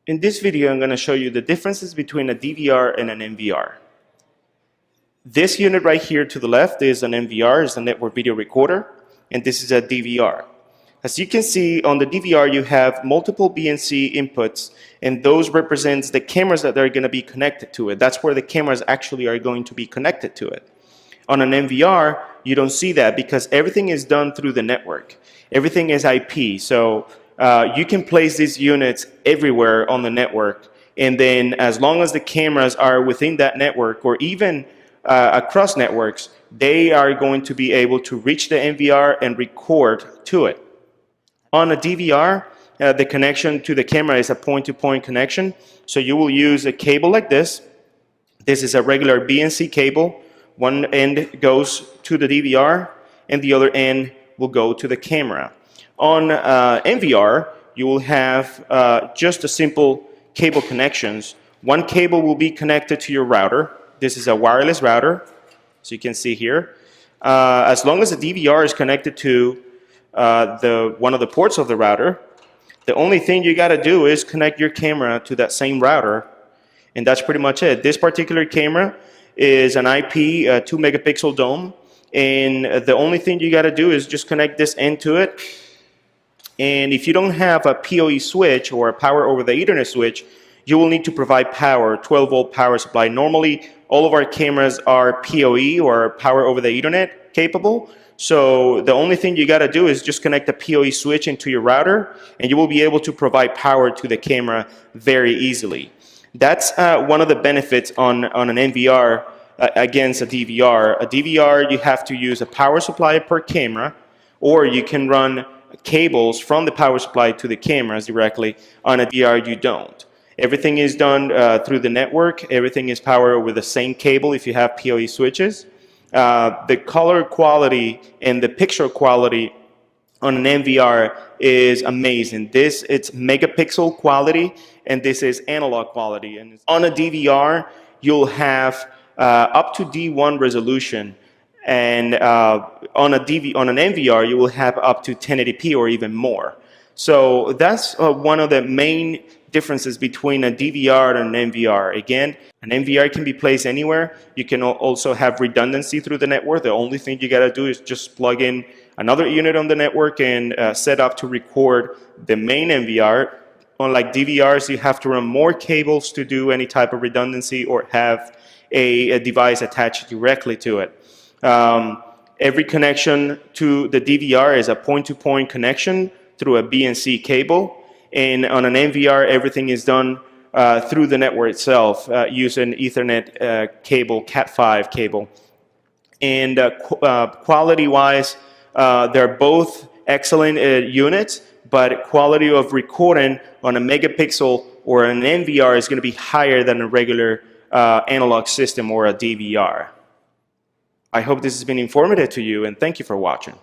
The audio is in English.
In this video, I'm going to show you the differences between a DVR and an NVR. This unit right here to the left is an NVR, is a network video recorder, and this is a DVR. As you can see, on the DVR you have multiple BNC inputs, and those represents the cameras that are going to be connected to it. That's where the cameras actually are going to be connected to it. On an NVR, you don't see that because everything is done through the network. Everything is IP, so you can place these units everywhere on the network, and then as long as the cameras are within that network or even across networks, they are going to be able to reach the NVR and record to it. On a DVR, the connection to the camera is a point-to-point connection, so you will use a cable like this. This is a regular BNC cable. One end goes to the DVR and the other end will go to the camera. On NVR, you will have just a simple cable connections. One cable will be connected to your router. This is a wireless router, so you can see here. As long as the DVR is connected to one of the ports of the router, the only thing you got to do is connect your camera to that same router, and that's pretty much it. This particular camera is an IP 2 megapixel dome, and the only thing you got to do is just connect this end to it. And if you don't have a PoE switch or a power over the Ethernet switch, you will need to provide power, 12-volt power supply. Normally, all of our cameras are PoE or power over the Ethernet capable. So the only thing you got to do is just connect the PoE switch into your router, and you will be able to provide power to the camera very easily. That's one of the benefits on an NVR against a DVR. A DVR, you have to use a power supply per camera, or you can run cables from the power supply to the cameras directly. On a DVR, you don't. Everything is done through the network. Everything is powered with the same cable if you have PoE switches. The color quality and the picture quality on an NVR is amazing. It's megapixel quality, and this is analog quality. And on a DVR, you'll have up to D1 resolution, and on an NVR, you will have up to 1080p or even more. So that's one of the main differences between a DVR and an NVR. Again, an NVR can be placed anywhere. You can also have redundancy through the network. The only thing you got to do is just plug in another unit on the network and set up to record the main NVR. Unlike DVRs, you have to run more cables to do any type of redundancy or have a device attached directly to it. Every connection to the DVR is a point-to-point connection through a BNC cable, and on an NVR, everything is done through the network itself using Ethernet cable, Cat5 cable. And quality-wise, they're both excellent units, but quality of recording on a megapixel or an NVR is going to be higher than a regular analog system or a DVR. I hope this has been informative to you, and thank you for watching.